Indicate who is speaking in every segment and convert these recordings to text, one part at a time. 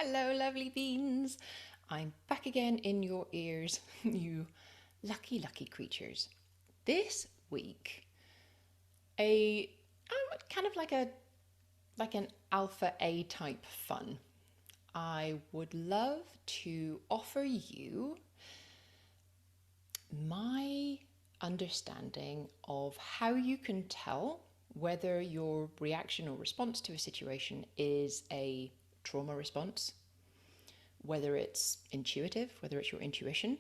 Speaker 1: Hello, lovely beans. I'm back again in your ears, you lucky, lucky creatures. This week, a kind of like an alpha A type fun. I would love to offer you my understanding of how you can tell whether your reaction or response to a situation is a trauma response, whether it's intuitive, whether it's your intuition,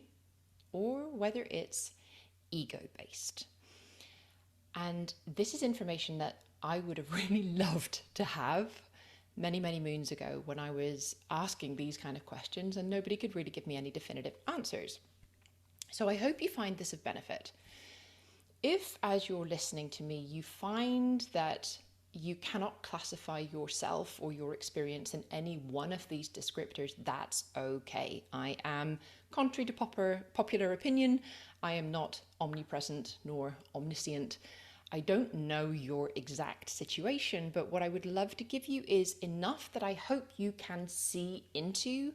Speaker 1: or whether it's ego based. And this is information that I would have really loved to have many, many moons ago when I was asking these kind of questions and nobody could really give me any definitive answers. So I hope you find this of benefit. If, as you're listening to me, you find that you cannot classify yourself or your experience in any one of these descriptors, that's okay. I am, contrary to popular opinion, I am not omnipresent nor omniscient. I don't know your exact situation, but what I would love to give you is enough that I hope you can see into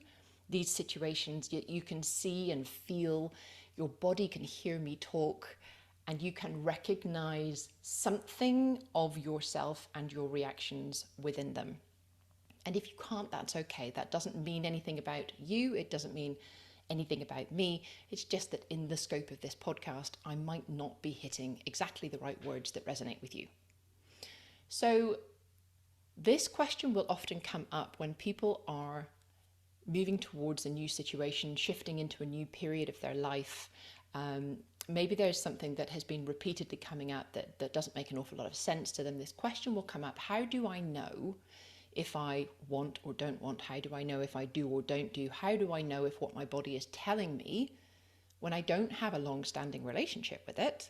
Speaker 1: these situations, yet you can see and feel, your body can hear me talk, and you can recognize something of yourself and your reactions within them. And if you can't, that's okay. That doesn't mean anything about you. It doesn't mean anything about me. It's just that in the scope of this podcast, I might not be hitting exactly the right words that resonate with you. So this question will often come up when people are moving towards a new situation, shifting into a new period of their life. Maybe there's something that has been repeatedly coming up that doesn't make an awful lot of sense to them. This question will come up: how do I know if I want or don't want? How do I know if I do or don't do? How do I know if what my body is telling me, when I don't have a long-standing relationship with it,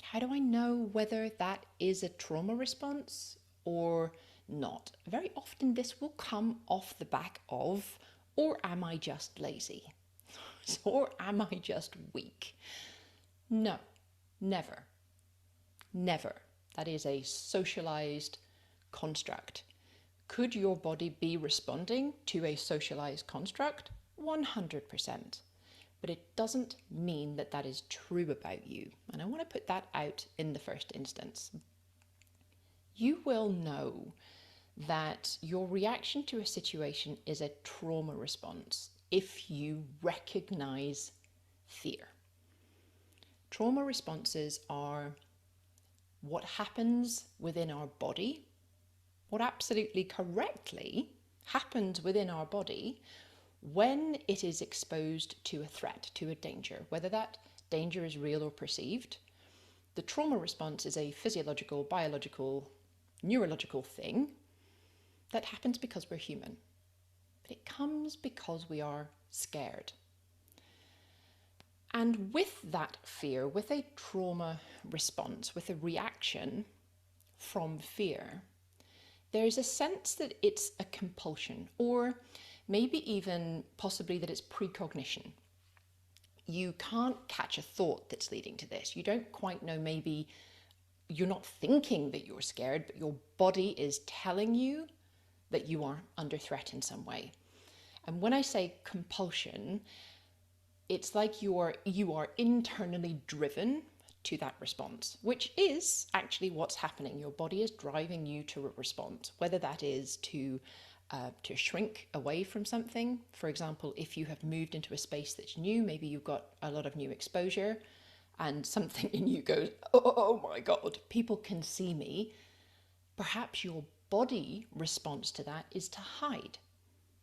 Speaker 1: how do I know whether that is a trauma response or not? Very often this will come off the back of, or am I just lazy? Or am I just weak? No, never. Never. That is a socialized construct. Could your body be responding to a socialized construct? 100%. But it doesn't mean that that is true about you. And I want to put that out in the first instance. You will know that your reaction to a situation is a trauma response if you recognize fear. Trauma responses are what happens within our body, what absolutely correctly happens within our body when it is exposed to a threat, to a danger, whether that danger is real or perceived. The trauma response is a physiological, biological, neurological thing that happens because we're human. But it comes because we are scared. And with that fear, with a trauma response, with a reaction from fear, there's a sense that it's a compulsion, or maybe even possibly that it's precognition. You can't catch a thought that's leading to this. You don't quite know, maybe you're not thinking that you're scared, but your body is telling you that you are under threat in some way. And when I say compulsion, it's like you are internally driven to that response, which is actually what's happening. Your body is driving you to a response, whether that is to shrink away from something. For example, if you have moved into a space that's new, maybe you've got a lot of new exposure and something in you goes, oh my God, people can see me. Perhaps your body response to that is to hide,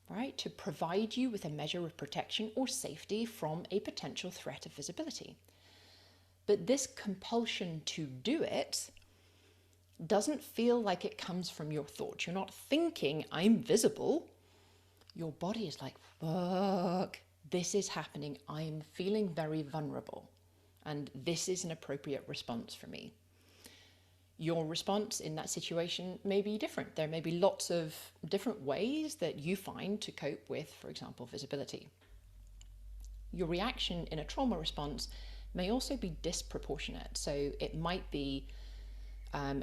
Speaker 1: right? To provide you with a measure of protection or safety from a potential threat of visibility. But this compulsion to do it doesn't feel like it comes from your thoughts. You're not thinking, I'm visible. Your body is like, fuck, this is happening. I'm feeling very vulnerable. And this is an appropriate response for me. Your response in that situation may be different. There may be lots of different ways that you find to cope with, for example, visibility. Your reaction in a trauma response may also be disproportionate. So it might be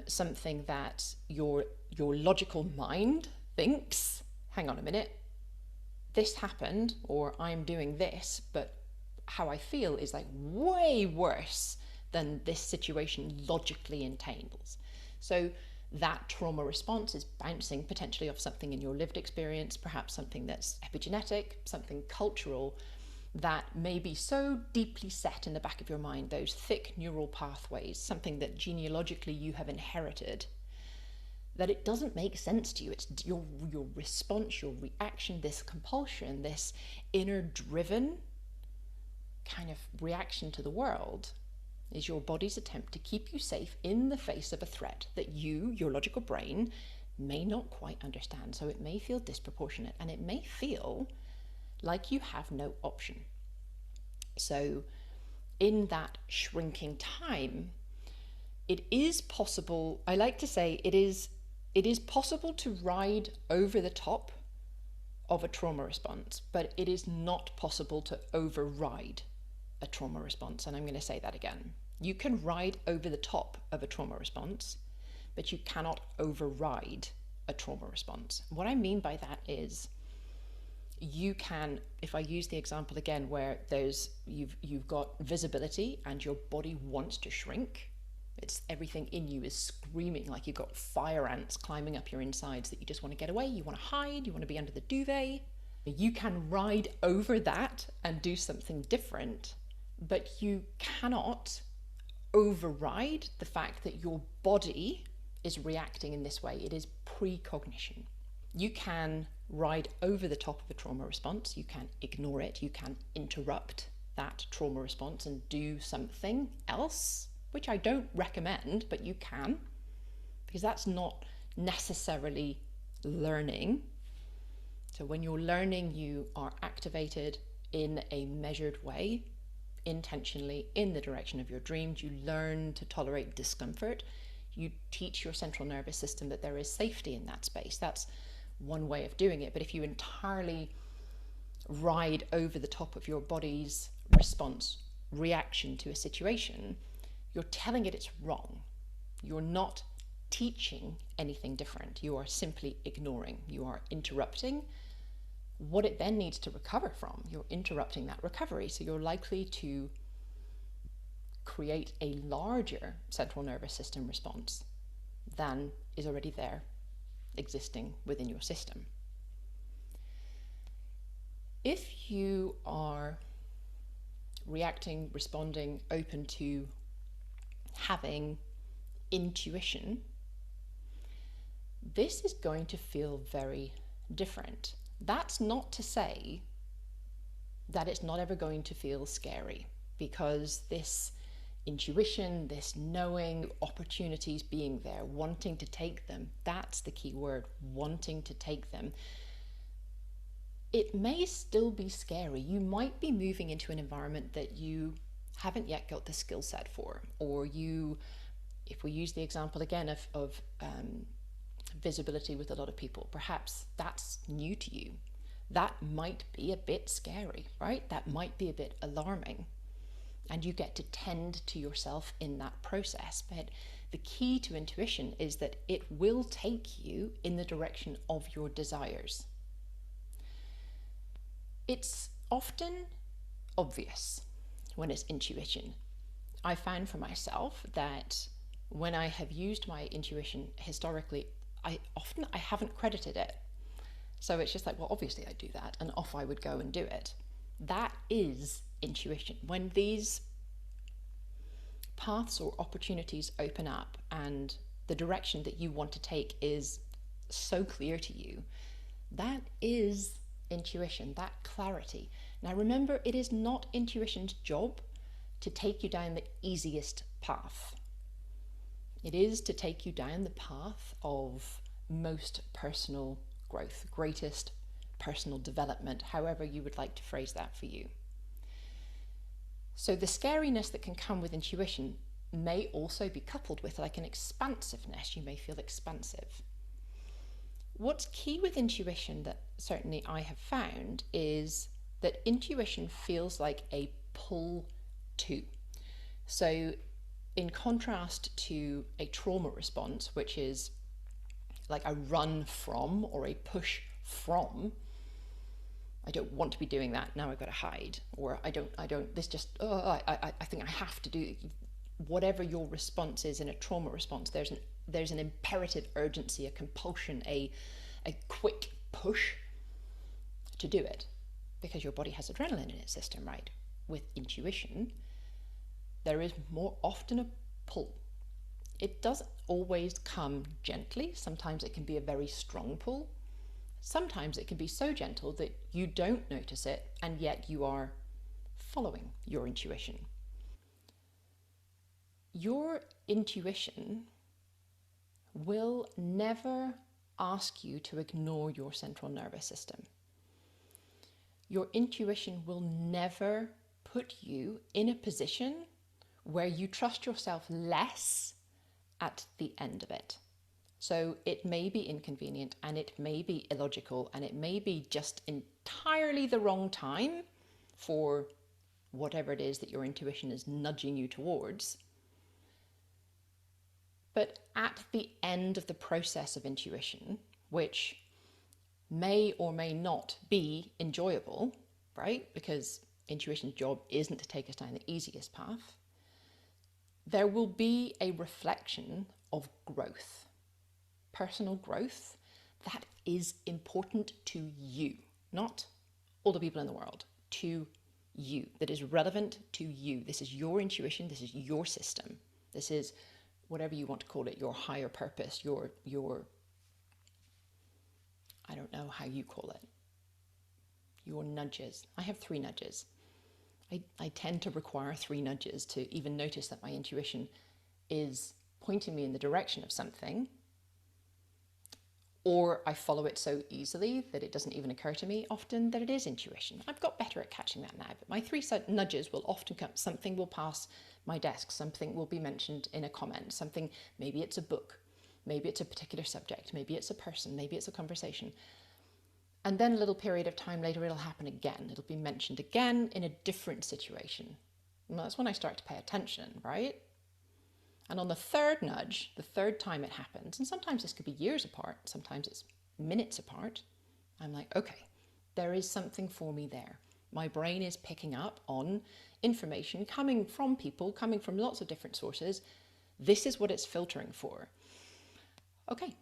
Speaker 1: something that your logical mind thinks, hang on a minute, this happened, or I'm doing this, but how I feel is like way worse than this situation logically entails. So that trauma response is bouncing potentially off something in your lived experience, perhaps something that's epigenetic, something cultural, that may be so deeply set in the back of your mind, those thick neural pathways, something that genealogically you have inherited, that it doesn't make sense to you. It's your response, your reaction, this compulsion, this inner driven kind of reaction to the world is your body's attempt to keep you safe in the face of a threat that you, your logical brain, may not quite understand. So it may feel disproportionate, and it may feel like you have no option. So in that shrinking time, it is possible, I like to say it is possible to ride over the top of a trauma response, but it is not possible to override a trauma response. And I'm going to say that again. You can ride over the top of a trauma response, but you cannot override a trauma response. What I mean by that is you can, if I use the example again where you've got visibility and your body wants to shrink, it's everything in you is screaming like you've got fire ants climbing up your insides that you just want to get away, you want to hide, you want to be under the duvet. You can ride over that and do something different, but you cannot override the fact that your body is reacting in this way. It is precognition. You can ride over the top of a trauma response, you can ignore it, you can interrupt that trauma response and do something else, which I don't recommend, but you can, because that's not necessarily learning. So when you're learning, you are activated in a measured way, intentionally, in the direction of your dreams. You learn to tolerate discomfort. You teach your central nervous system that there is safety in that space. That's one way of doing it. But if you entirely ride over the top of your body's response, reaction to a situation, you're telling it it's wrong. You're not teaching anything different. You are simply ignoring. You are interrupting what it then needs to recover from. You're interrupting that recovery. So you're likely to create a larger central nervous system response than is already there, existing within your system. If you are reacting, responding, open to having intuition, this is going to feel very different. That's not to say that it's not ever going to feel scary, because this intuition, this knowing, opportunities being there, wanting to take them, that's the key word, wanting to take them. It may still be scary. You might be moving into an environment that you haven't yet got the skill set for, or you, if we use the example again of visibility with a lot of people, perhaps that's new to you. That might be a bit scary, right? That might be a bit alarming, and you get to tend to yourself in that process. But the key to intuition is that it will take you in the direction of your desires. It's often obvious when it's intuition. I found for myself that when I have used my intuition historically, I haven't credited it. So it's just like, well, obviously I do that, and off I would go and do it. That is intuition. When these paths or opportunities open up and the direction that you want to take is so clear to you, that is intuition, that clarity. Now remember, it is not intuition's job to take you down the easiest path. It is to take you down the path of most personal growth, greatest personal development, however you would like to phrase that for you. So the scariness that can come with intuition may also be coupled with like an expansiveness. You may feel expansive. What's key with intuition that certainly I have found is that intuition feels like a pull to. So in contrast to a trauma response, which is like a run from or a push from, I don't want to be doing that, now I've got to hide. Or I don't, this just, I think I have to do, whatever your response is in a trauma response, there's an imperative urgency, a compulsion, a quick push to do it, because your body has adrenaline in its system, right? With intuition, there is more often a pull. It doesn't always come gently. Sometimes it can be a very strong pull. Sometimes it can be so gentle that you don't notice it, and yet you are following your intuition. Your intuition will never ask you to ignore your central nervous system. Your intuition will never put you in a position where you trust yourself less at the end of it. So it may be inconvenient, and it may be illogical, and it may be just entirely the wrong time for whatever it is that your intuition is nudging you towards. But at the end of the process of intuition, which may or may not be enjoyable, right? Because intuition's job isn't to take us down the easiest path. There will be a reflection of growth, personal growth, that is important to you, not all the people in the world, to you, that is relevant to you. This is your intuition, this is your system, this is whatever you want to call it, your higher purpose, your I don't know how you call it, your nudges. I have 3 nudges. I tend to require 3 nudges to even notice that my intuition is pointing me in the direction of something, or I follow it so easily that it doesn't even occur to me often that it is intuition. I've got better at catching that now, but my 3 nudges will often come. Something will pass my desk, something will be mentioned in a comment, something, maybe it's a book, maybe it's a particular subject, maybe it's a person, maybe it's a conversation. And then a little period of time later, it'll happen again. It'll be mentioned again in a different situation. And that's when I start to pay attention, right? And on the 3rd nudge, the 3rd time it happens, and sometimes this could be years apart, sometimes it's minutes apart, I'm like, okay, there is something for me there. My brain is picking up on information coming from people, coming from lots of different sources. This is what it's filtering for. Okay,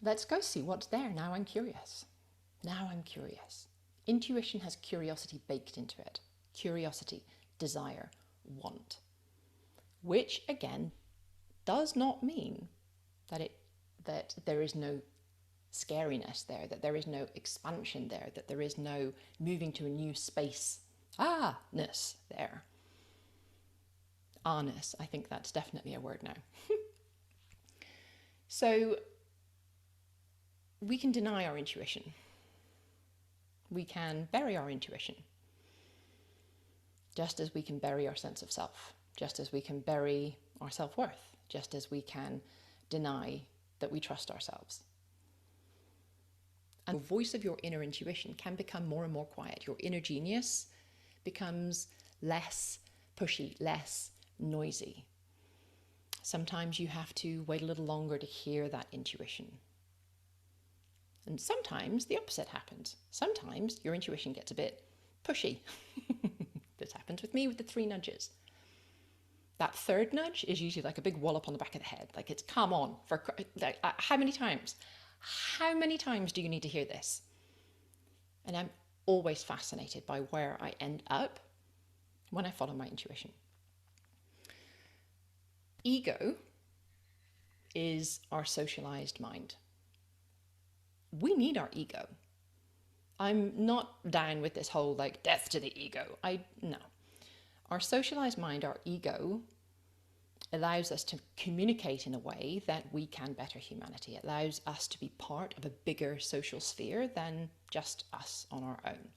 Speaker 1: let's go see what's there. Now I'm curious. Now I'm curious. Intuition has curiosity baked into it. Curiosity, desire, want. Which again does not mean that there is no scariness there, that there is no expansion there, that there is no moving to a new space, ness there. Ah-ness, I think that's definitely a word now. So we can deny our intuition. We can bury our intuition, just as we can bury our sense of self, just as we can bury our self-worth, just as we can deny that we trust ourselves. And the voice of your inner intuition can become more and more quiet. Your inner genius becomes less pushy, less noisy. Sometimes you have to wait a little longer to hear that intuition. And sometimes the opposite happens. Sometimes your intuition gets a bit pushy. This happens with me with the 3 nudges. That 3rd nudge is usually like a big wallop on the back of the head. Like, it's come on. How many times? How many times do you need to hear this? And I'm always fascinated by where I end up when I follow my intuition. Ego is our socialized mind. We need our ego. I'm not down with this whole like death to the ego. No. Our socialized mind, our ego, allows us to communicate in a way that we can better humanity. It allows us to be part of a bigger social sphere than just us on our own.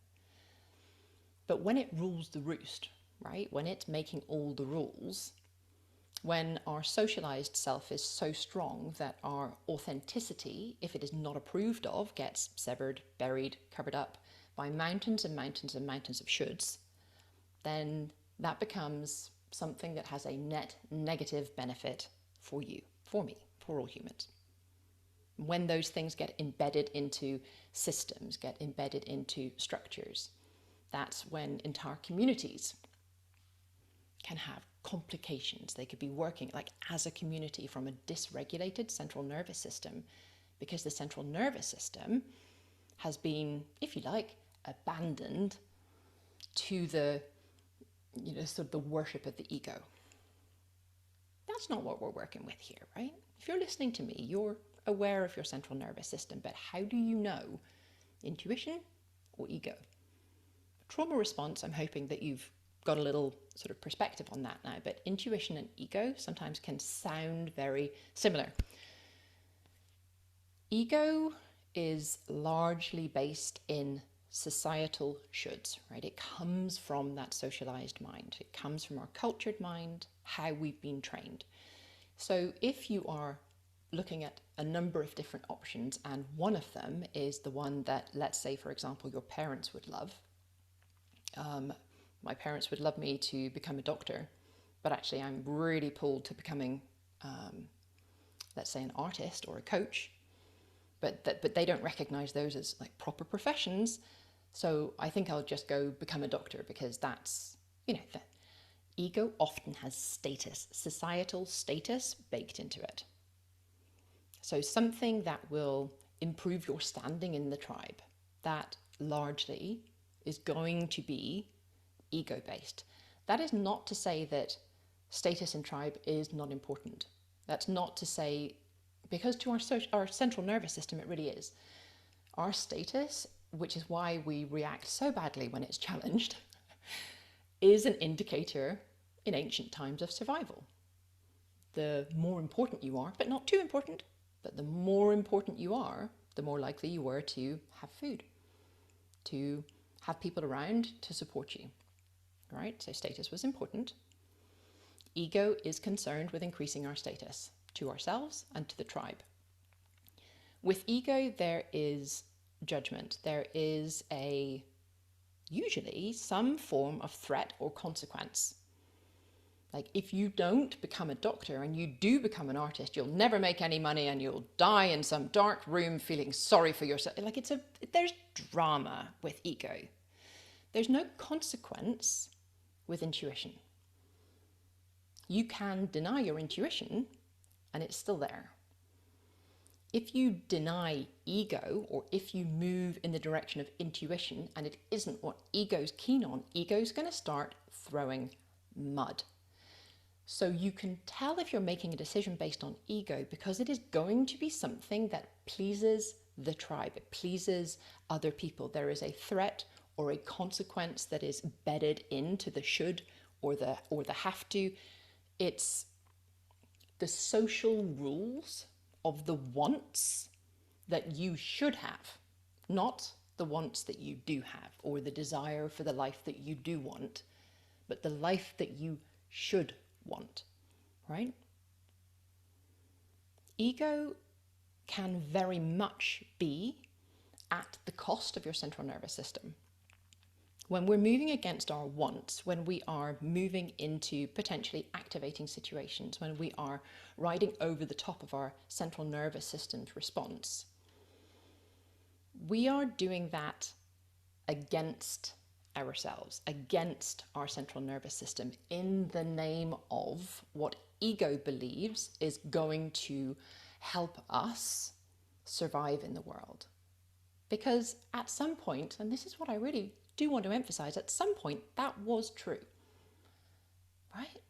Speaker 1: But when it rules the roost, right? When it's making all the rules, when our socialized self is so strong that our authenticity, if it is not approved of, gets severed, buried, covered up by mountains and mountains and mountains of shoulds, then that becomes something that has a net negative benefit for you, for me, for all humans. when those things get embedded into systems, get embedded into structures, that's when entire communities can have complications. They could be working like as a community from a dysregulated central nervous system, because the central nervous system has been, if you like, abandoned to the, sort of the worship of the ego. That's not what we're working with here, right? If you're listening to me, you're aware of your central nervous system, but how do you know intuition or ego? Trauma response, I'm hoping that you've got a little sort of perspective on that now, but intuition and ego sometimes can sound very similar. Ego is largely based in societal shoulds, right? It comes from that socialized mind. It comes from our cultured mind, how we've been trained. So if you are looking at a number of different options and one of them is the one that, let's say, for example, your parents would love. My parents would love me to become a doctor, but actually I'm really pulled to becoming, let's say, an artist or a coach. But they don't recognize those as like proper professions. So I think I'll just go become a doctor because that's, the ego often has status, societal status baked into it. So something that will improve your standing in the tribe, that largely is going to be ego-based. That is not to say that status in tribe is not important. That's not to say, because to our central nervous system, it really is. Our status, which is why we react so badly when it's challenged, is an indicator in ancient times of survival. The more important you are, but not too important, but the more important you are, the more likely you were to have food, to have people around to support you, right? So status was important. Ego is concerned with increasing our status to ourselves and to the tribe. With ego, there is judgment. There is usually some form of threat or consequence. Like if you don't become a doctor and you do become an artist, you'll never make any money and you'll die in some dark room feeling sorry for yourself. Like there's drama with ego. There's no consequence with intuition. You can deny your intuition and it's still there. If you deny ego, or if you move in the direction of intuition and it isn't what ego's keen on, ego's going to start throwing mud. So you can tell if you're making a decision based on ego because it is going to be something that pleases the tribe. It pleases other people. There is a threat or a consequence that is bedded into the should or the have to. It's the social rules of the wants that you should have, not the wants that you do have or the desire for the life that you do want, but the life that you should want, right? Ego can very much be at the cost of your central nervous system. When we're moving against our wants, when we are moving into potentially activating situations, when we are riding over the top of our central nervous system's response, we are doing that against ourselves, against our central nervous system, in the name of what ego believes is going to help us survive in the world. Because at some point, and this is what I really do want to emphasize, at some point that was true, right?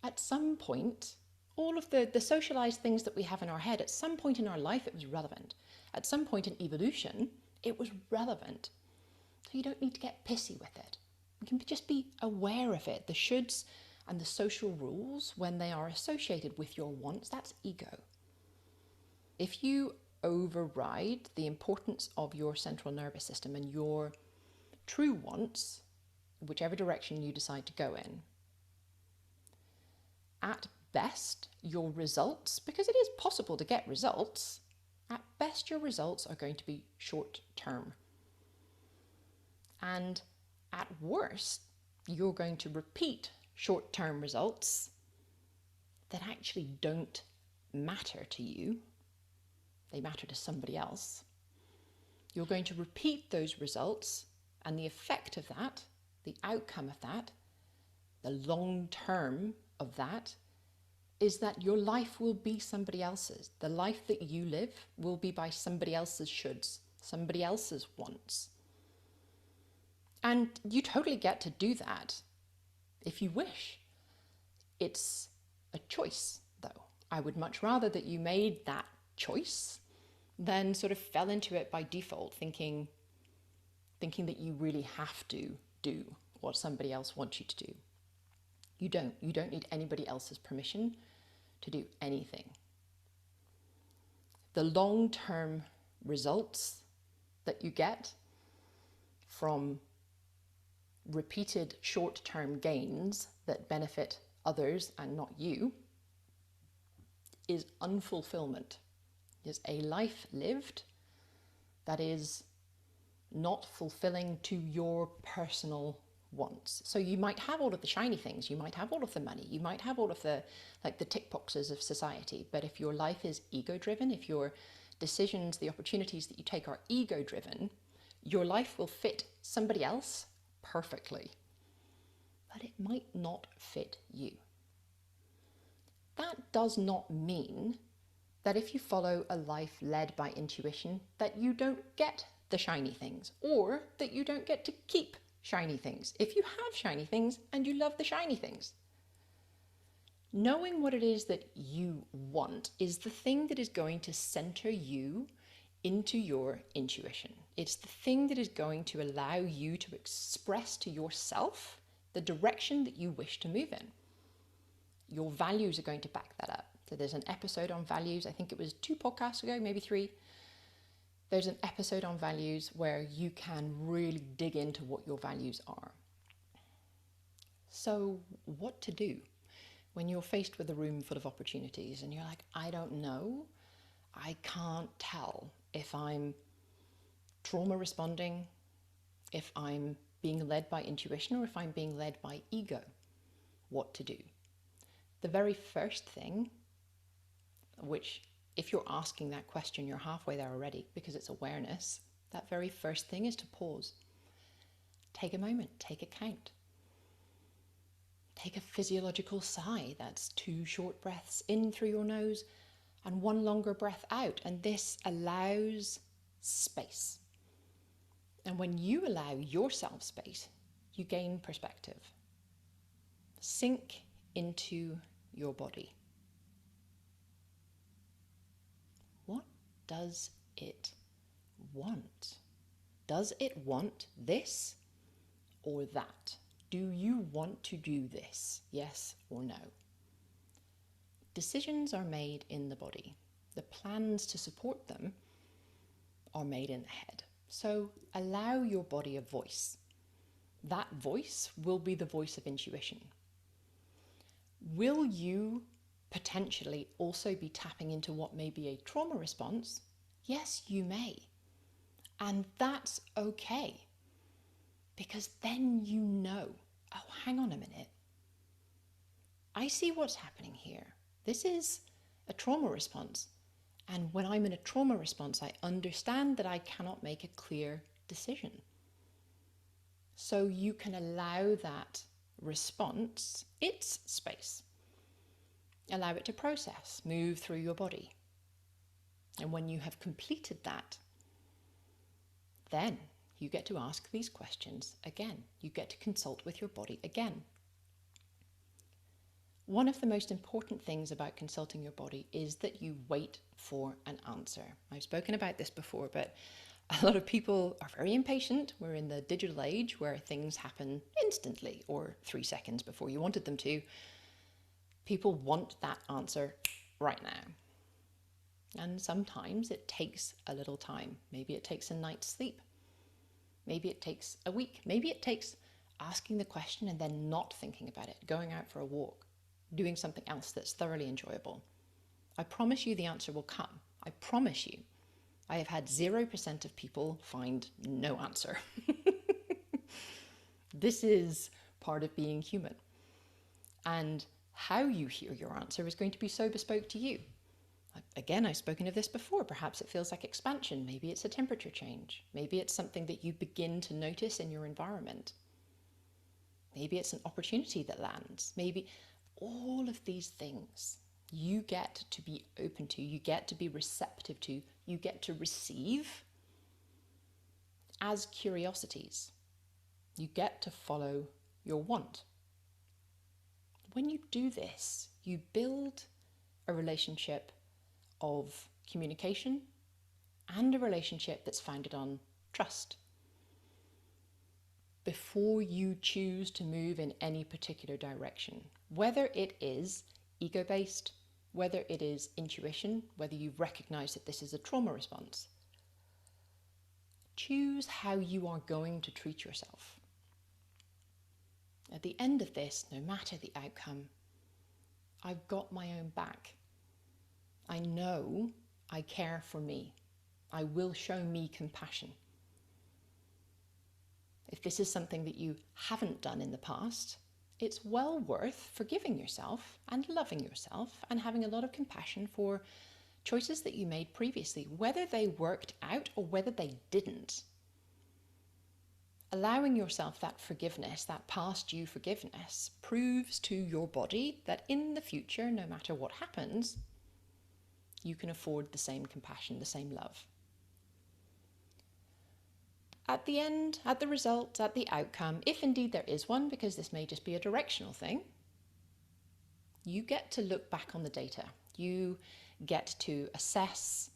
Speaker 1: At some point, all of the socialized things that we have in our head, at some point in our life it was relevant. At some point in evolution, it was relevant. So you don't need to get pissy with it. You can just be aware of it. The shoulds and the social rules, when they are associated with your wants, that's ego. If you override the importance of your central nervous system and your true wants, whichever direction you decide to go in, at best your results, because it is possible to get results, at best your results are going to be short term. And at worst, you're going to repeat short term results that actually don't matter to you they matter to somebody else. You're going to repeat those results, and the effect of that, the outcome of that, the long term of that, is that your life will be somebody else's. The life that you live will be by somebody else's shoulds, somebody else's wants. And you totally get to do that if you wish. It's a choice, though. I would much rather that you made that choice than sort of fell into it by default, thinking that you really have to do what somebody else wants you to do. You don't. You don't need anybody else's permission to do anything. The long-term results that you get from repeated short-term gains that benefit others and not you is unfulfillment, is a life lived that is not fulfilling to your personal wants. So you might have all of the shiny things, you might have all of the money, you might have all of the the tick boxes of society, but if your life is ego driven, if your decisions, the opportunities that you take are ego driven, your life will fit somebody else perfectly, but it might not fit you. That does not mean that if you follow a life led by intuition, that you don't get the shiny things, or that you don't get to keep shiny things if you have shiny things and you love the shiny things. Knowing what it is that you want is the thing that is going to center you into your intuition. It's the thing that is going to allow you to express to yourself the direction that you wish to move in. Your values are going to back that up. So there's an episode on values, I think it was 2 podcasts ago, maybe 3. There's an episode on values where you can really dig into what your values are. So what to do when you're faced with a room full of opportunities and you're like, I don't know, I can't tell if I'm trauma responding, if I'm being led by intuition, or if I'm being led by ego. What to do? The very first thing, which if you're asking that question, you're halfway there already because it's awareness. That very first thing is to pause. Take a moment, take a count. Take a physiological sigh. That's 2 short breaths in through your nose and 1 longer breath out. And this allows space. And when you allow yourself space, you gain perspective. Sink into your body. What does it want? Does it want this or that? Do you want to do this? Yes or no? Decisions are made in the body. The plans to support them are made in the head. So allow your body a voice. That voice will be the voice of intuition. Will you potentially also be tapping into what may be a trauma response? Yes, you may. And that's okay. Because then you know, oh, hang on a minute. I see what's happening here. This is a trauma response. And when I'm in a trauma response, I understand that I cannot make a clear decision. So you can allow that response its space. Allow it to process, move through your body. And when you have completed that, then you get to ask these questions again. You get to consult with your body again. One of the most important things about consulting your body is that you wait for an answer. I've spoken about this before, but a lot of people are very impatient. We're in the digital age where things happen instantly or 3 seconds before you wanted them to. People want that answer right now. And sometimes it takes a little time. Maybe it takes a night's sleep. Maybe it takes a week. Maybe it takes asking the question and then not thinking about it, going out for a walk, doing something else that's thoroughly enjoyable. I promise you the answer will come. I promise you. I have had 0% of people find no answer. This is part of being human. And how you hear your answer is going to be so bespoke to you. Again, I've spoken of this before. Perhaps it feels like expansion. Maybe it's a temperature change. Maybe it's something that you begin to notice in your environment. Maybe it's an opportunity that lands. Maybe all of these things you get to be open to, you get to be receptive to, you get to receive as curiosities. You get to follow your want. When you do this, you build a relationship of communication and a relationship that's founded on trust. Before you choose to move in any particular direction, whether it is ego-based, whether it is intuition, whether you recognize that this is a trauma response, choose how you are going to treat yourself. At the end of this, no matter the outcome, I've got my own back. I know I care for me. I will show me compassion. If this is something that you haven't done in the past, it's well worth forgiving yourself and loving yourself and having a lot of compassion for choices that you made previously, whether they worked out or whether they didn't. Allowing yourself that forgiveness, that past you forgiveness, proves to your body that in the future, no matter what happens, you can afford the same compassion, the same love. At the end, at the result, at the outcome, if indeed there is one, because this may just be a directional thing, you get to look back on the data. You get to assess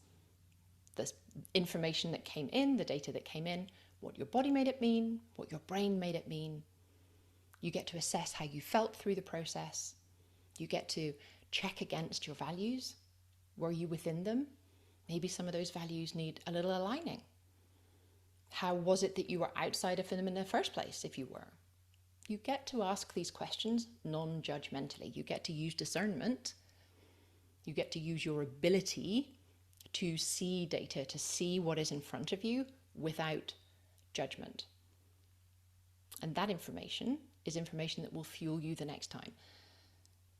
Speaker 1: the information that came in, the data that came in, what your body made it mean, what your brain made it mean. You get to assess how you felt through the process. You get to check against your values. Were you within them? Maybe some of those values need a little aligning. How was it that you were outside of them in the first place, if you were? You get to ask these questions non-judgmentally. You get to use discernment. You get to use your ability to see data, to see what is in front of you without judgment. And that information is information that will fuel you the next time.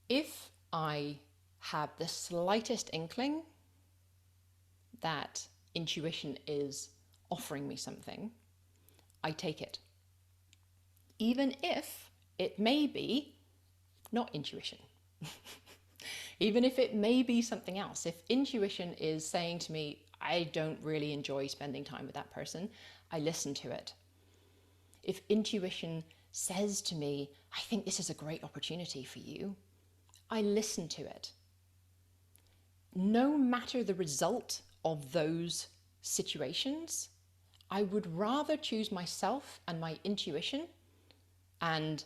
Speaker 1: If I have the slightest inkling that intuition is offering me something, I take it. Even if it may be not intuition. Even if it may be something else. If intuition is saying to me, I don't really enjoy spending time with that person, I listen to it. If intuition says to me, I think this is a great opportunity for you, I listen to it. No matter the result of those situations, I would rather choose myself and my intuition and,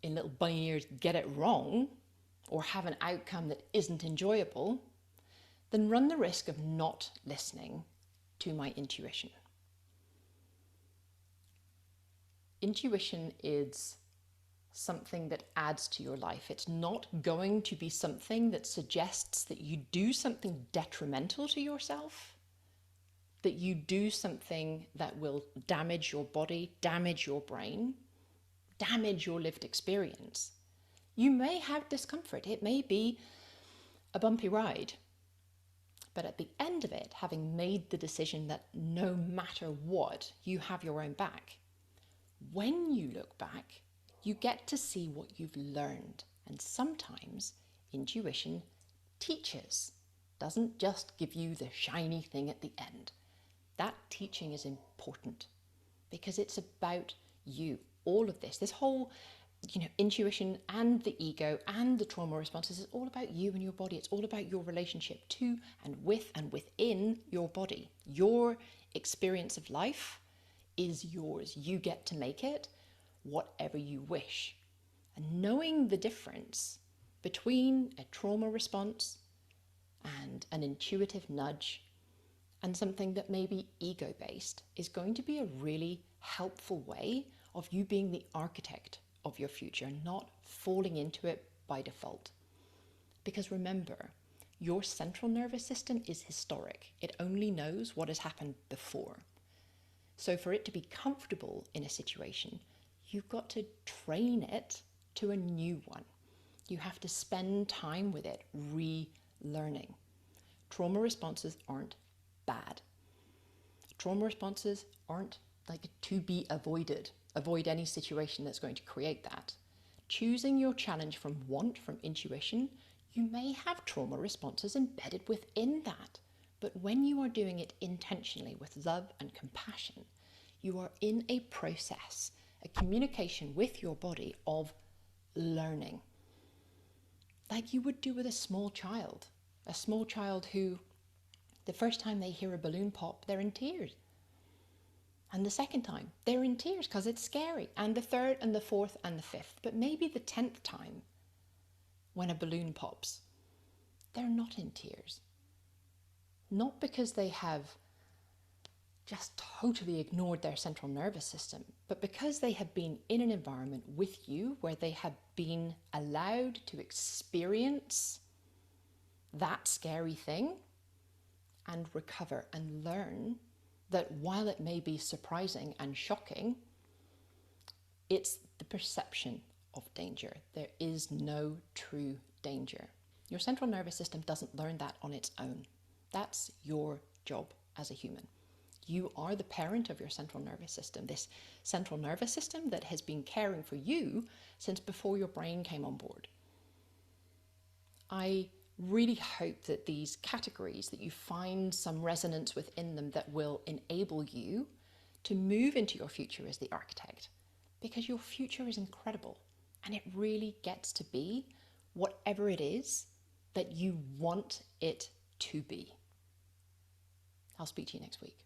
Speaker 1: in little bunny ears, get it wrong or have an outcome that isn't enjoyable than run the risk of not listening to my intuition. Intuition is something that adds to your life. It's not going to be something that suggests that you do something detrimental to yourself, that you do something that will damage your body, damage your brain, damage your lived experience. You may have discomfort. It may be a bumpy ride. But at the end of it, having made the decision that no matter what, you have your own back, when you look back, you get to see what you've learned. And sometimes intuition teaches, doesn't just give you the shiny thing at the end. That teaching is important because it's about you. All of this whole, intuition and the ego and the trauma responses is all about you and your body. It's all about your relationship to and with and within your body. Your experience of life is yours. You get to make it whatever you wish. And knowing the difference between a trauma response and an intuitive nudge and something that may be ego-based is going to be a really helpful way of you being the architect of your future, not falling into it by default. Because remember, your central nervous system is historic. It only knows what has happened before. So for it to be comfortable in a situation, you've got to train it to a new one. You have to spend time with it relearning. Trauma responses aren't bad. Trauma responses aren't like to be avoided. Avoid any situation that's going to create that. Choosing your challenge from want, from intuition, you may have trauma responses embedded within that. But when you are doing it intentionally with love and compassion, you are in a process, a communication with your body of learning. Like you would do with a small child who the first time they hear a balloon pop, they're in tears. And the second time, they're in tears because it's scary. And the third and the fourth and the fifth. But maybe the 10th time when a balloon pops, they're not in tears. Not because they have just totally ignored their central nervous system, but because they have been in an environment with you where they have been allowed to experience that scary thing and recover and learn that while it may be surprising and shocking, it's the perception of danger. There is no true danger. Your central nervous system doesn't learn that on its own. That's your job as a human. You are the parent of your central nervous system, this central nervous system that has been caring for you since before your brain came on board. I really hope that these categories, that you find some resonance within them that will enable you to move into your future as the architect, because your future is incredible and it really gets to be whatever it is that you want it to be. I'll speak to you next week.